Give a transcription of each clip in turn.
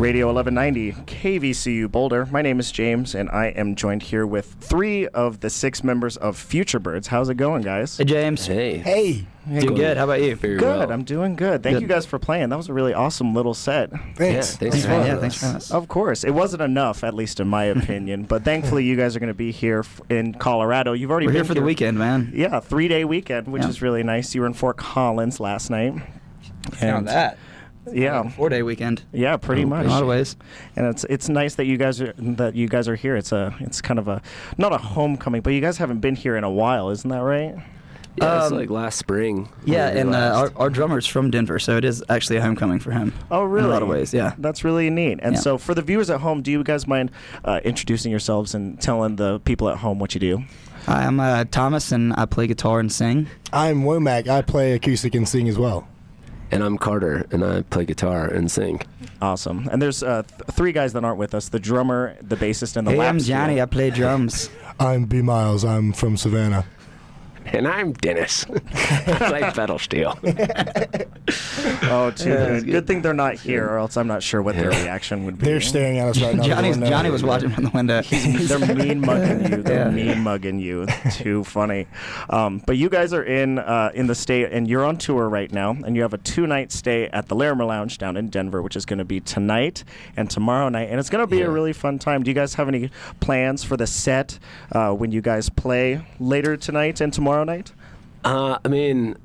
Radio 1190, KVCU Boulder. My name is James, and I am joined here with 3 of the 6 members of FUTUREBIRDS. How's it going, guys? Hey, James. Hey. Hey. Doing good. How about you? Very Good. well. I'm doing good. Thank you guys for playing. That was a really awesome little set. Thanks. Yeah, thanks for having thanks for having us. us. Of course. It wasn't enough, at least in my opinion, but thankfully you guys are going to be here in Colorado. You've already We're been here for the weekend, man. Yeah, 3-day weekend, which Yeah. is really nice. You were in Fort Collins last night. Found that. Yeah. 4-day weekend. Yeah, pretty much. In a lot of ways. And it's nice that you guys are here. It's kind of a not a homecoming, but you guys haven't been here in a while, isn't that right? Yeah, it's like last spring. Yeah, when we and last. our drummer's from Denver, so it is actually a homecoming for him. Oh, really? In a lot of ways, yeah. That's really neat. And Yeah. so for the viewers at home, do you guys mind introducing yourselves and telling the people at home what you do? Hi, I'm Thomas, and I play guitar and sing. I'm Womack. I play acoustic and sing as well. And I'm Carter, and I play guitar and sing. Awesome. And there's 3 guys that aren't with us: the drummer, the bassist, and the Hey, lap I'm steel. Johnny. I play drums. I'm B. Miles. I'm from Savannah. And I'm Dennis. I play pedal steel. Oh, too Yeah, good. Good thing they're not here, or else I'm not sure what their reaction would be. They're staring at us right now. Johnny was watching from the window. They're mean mugging you. They're Yeah. mean mugging you. Too funny. But you guys are in the state, and you're on tour right now, and you have a 2-night stay at the Larimer Lounge down in Denver, which is going to be tonight and tomorrow night, and it's going to be a really fun time. Do you guys have any plans for the set when you guys play later tonight and tomorrow night? I mean,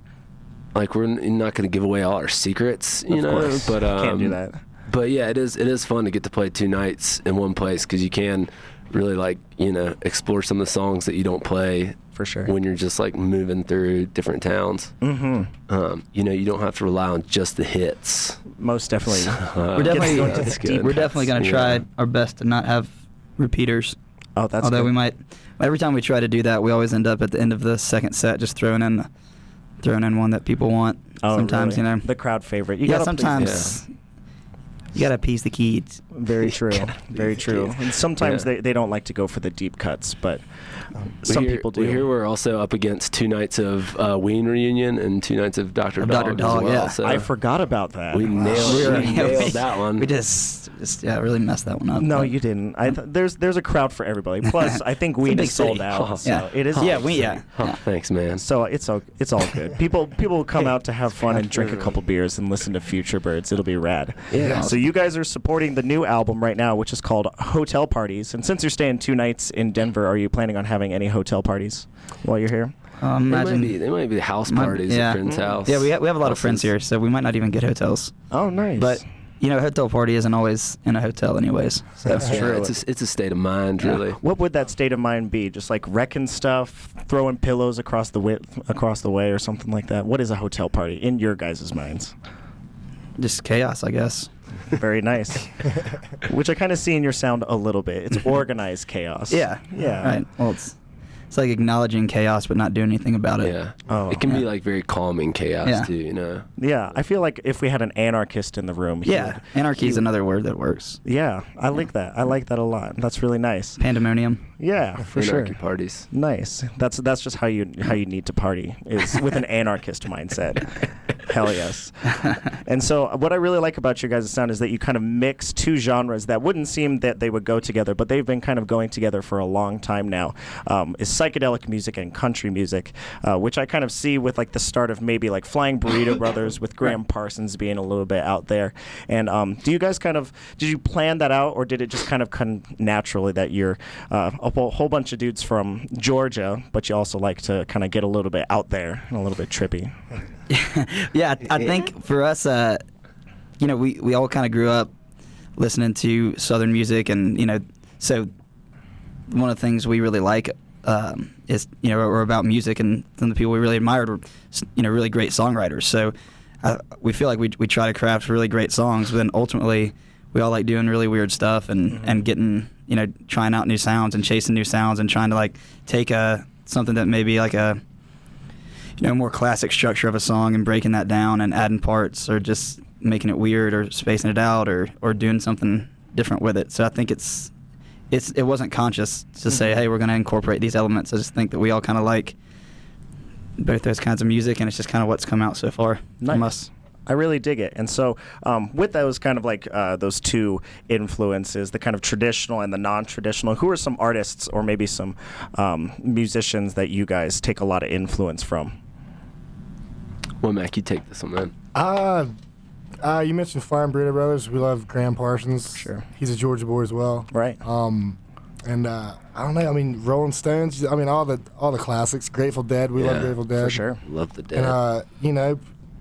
like, we're not going to give away all our secrets, you know, course. but Can't do that. But yeah, it is fun to get to play 2 nights in one place because you can really, like, you know, explore some of the songs that you don't play For sure. when you're just like moving through different towns. Mm-hmm. You know, you don't have to rely on just the hits. Most definitely. We're definitely, that's good. we're definitely going to try our best to not have repeaters. Oh, that's Although good. we might, every time we try to do that, we always end up at the end of the second set just throwing in one that people want. Oh, Sometimes, really? you know. The crowd favorite. You Yeah, gotta sometimes you got to appease the kids. Very true. Very true. And sometimes they don't like to go for the deep cuts, but some people do. We hear we're also up against 2 nights of Ween reunion and 2 nights of Dr. Dog as Dog, well. yeah. So I forgot about that. we nailed We- that one. We just really messed that one up. No, But- you didn't. There's a crowd for everybody. Plus, I think Ween big is sold city. out. So Yeah. it is. Yeah, a big we- city. yeah. Oh, thanks, man. So it's all good. People will come out to have fun and drink a couple beers and listen to FUTUREBIRDS. It'll be rad. Yeah. So you guys are supporting the new album right now, which is called Hotel Parties. And since you're staying 2 nights in Denver, are you planning on having any hotel parties while you're here? Imagine. They might be house Might- parties yeah. at friends' house. Yeah, we have a lot of Houses. friends here, so we might not even get hotels. Oh, nice. But you know, a hotel party isn't always in a hotel, anyways. So. That's Yeah, true. it's a state of mind, Yeah. really. What would that state of mind be? Just like wrecking stuff, throwing pillows across the way, or something like that. What is a hotel party in your guys' minds? Just chaos, I guess. Very nice. Which I kind of see in your sound a little bit. It's organized chaos. Yeah. Yeah. Right. Well, it's like acknowledging chaos but not doing anything about it. Yeah. Oh, it can be yeah. like very calming chaos Yeah. too, you know. Yeah, I feel like if we had an anarchist in the room, he Yeah. would- Anarchy he is would- another word that works. Yeah, I like that. I like that a lot. That's really nice. Pandemonium. Yeah, for sure. Anarchy parties. Nice. That's just how you need to party is with an anarchist mindset. Hell yes. And so what I really like about your guys' sound is that you kind of mix 2 genres that wouldn't seem that they would go together, but they've been kind of going together for a long time now. Is psychedelic music and country music, which I kind of see with like the start of maybe like Flying Burrito Brothers with Graham Parsons being a little bit out there. And do you guys did you plan that out, or did it just kind of come naturally that you're a whole bunch of dudes from Georgia, but you also like to kind of get a little bit out there and a little bit trippy? Yeah, I think for us, you know, we all kind of grew up listening to Southern music, and you know, so one of the things we really like is, you know, or about music, and some of the people we really admired were, you know, really great songwriters. So we feel like we try to craft really great songs, but then ultimately we all like doing really weird stuff and getting, you know, trying out new sounds and chasing new sounds and trying to like take something that maybe like a, you know, more classic structure of a song and breaking that down and adding parts or just making it weird or spacing it out or doing something different with it. So I think it wasn't conscious to say, hey, we're going to incorporate these elements. I just think that we all kind of like both those kinds of music, and it's just kind of what's come out so far from us. I really dig it. And so with those kind of like those two influences, the kind of traditional and the non-traditional, who are some artists or maybe some musicians that you guys take a lot of influence from? Well, Mac, you take this one then. You mentioned Fire and Burrito Brothers. We love Graham Parsons. Sure. He's a Georgia boy as well. Right. And I don't know. I mean, Rolling Stones. I mean, all the classics. Grateful Dead. We love Grateful Dead For sure. Love the Dead. And you know,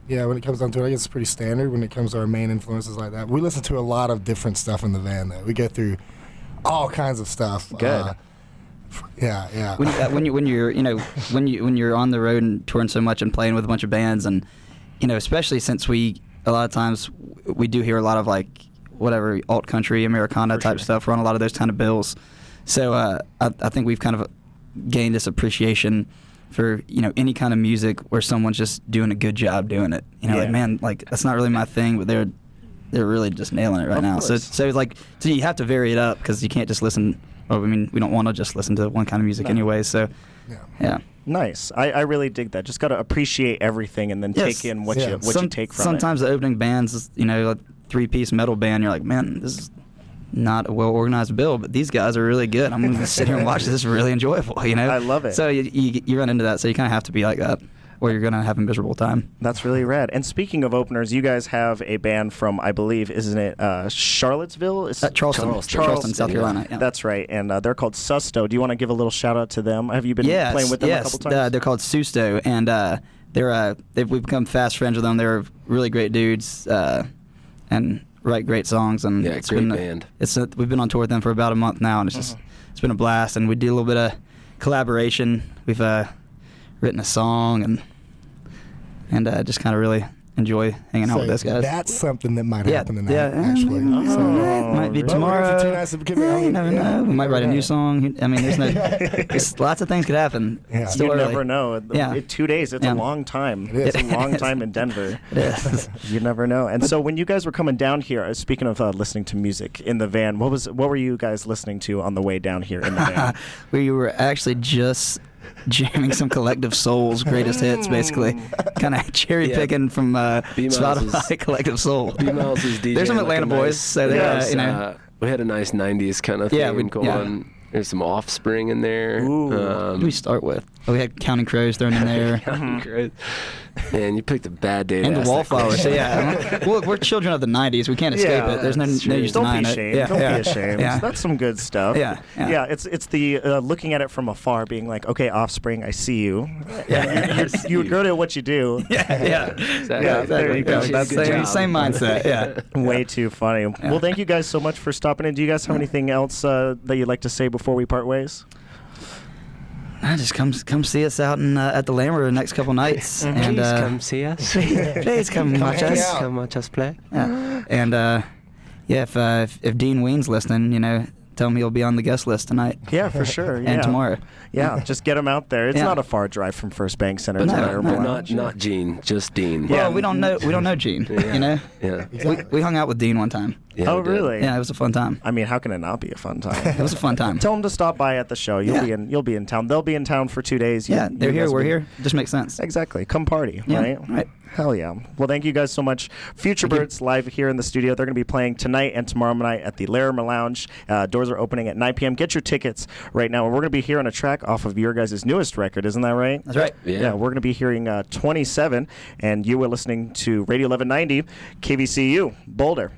yeah. When it comes down to it, I guess it's pretty standard. When it comes to our main influences like that, we listen to a lot of different stuff in the van. Though we go through all kinds of stuff. Good. Yeah. When you're on the road and touring so much and playing with a bunch of bands, and especially since a lot of times we do hear a lot of like whatever alt country Americana type stuff. We're on a lot of those kind of bills. So I think we've kind of gained this appreciation for any kind of music where someone's just doing a good job doing it. Like, man, like that's not really my thing, but they're really just nailing it right now. So you have to vary it up because you can't just listen. Well, I mean, we don't want to just listen to one kind of music anyway. So yeah. Nice. I really dig that. Just got to appreciate everything and then take in what you take from Sometimes the opening band's a 3-piece metal band. You're like, man, this is not a well-organized bill, but these guys are really good. I'm going to sit here and watch this. This is really enjoyable, I love it. So you run into that, so you kind of have to be like that, or you're going to have a miserable time. That's really rad. And speaking of openers, you guys have a band from, I believe, isn't it Charlottesville? Charleston, South Carolina. Yeah. That's right. And they're called Susto. Do you want to give a little shout-out to them? Have you been playing with them a couple times? They're called Susto, and we've become fast friends with them. They're really great dudes and write great songs. And it's great band. We've been on tour with them for about a month now, and it's been a blast. And we do a little bit of collaboration. We've written a song and just kind of really enjoy hanging out with those guys. That's something that might happen tonight, yeah, actually. Might be tomorrow. You never know. We might write a new song. I mean, there's lots of things could happen. Yeah. Still You early. never know. Yeah. 2 days, it's a long time. It is. It's a long time in Denver. It is. You never know. And so when you guys were coming down here, speaking of listening to music in the van, what were you guys listening to on the way down here in the van? We were actually just jamming some Collective Soul's greatest hits, basically. Kind of cherry picking from Spotify Collective Soul. B-Miles is DJing. There's some Atlanta boys, so they, we had a nice 90s kind of thing going. There's some Offspring in there. What do we start with? We had Counting Crows thrown in there. Counting Crows. Man, you picked a bad day to And the ask that Wallflowers. So question. well, we're children of the 90s. We can't escape it. There's no use Don't denying be it. ashamed. Yeah, Don't yeah. be ashamed. Yeah. That's some good stuff. Yeah. It's the looking at it from afar, being like, okay, Offspring, I see you. Yeah. You're good at what you do. Yeah. Exactly. Yeah, there you go. That's the same mindset. Yeah. Way too funny. Well, thank you guys so much for stopping in. Do you guys have anything else that you'd like to say before we part ways? Just come see us out at the Lammer the next couple nights. And Please come see us. please come watch hang us. out. Come watch us play. Yeah. And if Dean Ween's listening, tell him he'll be on the guest list tonight. Yeah, for sure. Yeah. And tomorrow. Yeah, just get him out there. It's Yeah. not a far drive from First Bank Center to No, Laramie no, Lounge. Not Gene, just Dean. Yeah. Well, we don't know Gene. Yeah. We hung out with Dean one time. Yeah, Oh, we did. really? Yeah, it was a fun time. I mean, how can it not be a fun time? It was a fun time. Tell them to stop by at the show. You'll be in town. They'll be in town for 2 days. Yeah, You they're here. guys We're will- here. Just makes sense. Exactly. Come party, Yeah, right? right. Hell yeah. Well, thank you guys so much. FUTUREBIRDS live here in the studio. They're going to be playing tonight and tomorrow night at the Laramie Lounge. Doors are opening at 9 p.m. Get your tickets right now. And we're going to be hearing a track off of your guys' newest record. Isn't that right? That's right. Yeah. We're going to be hearing 27, and you were listening to Radio 1190, KVCU, Boulder.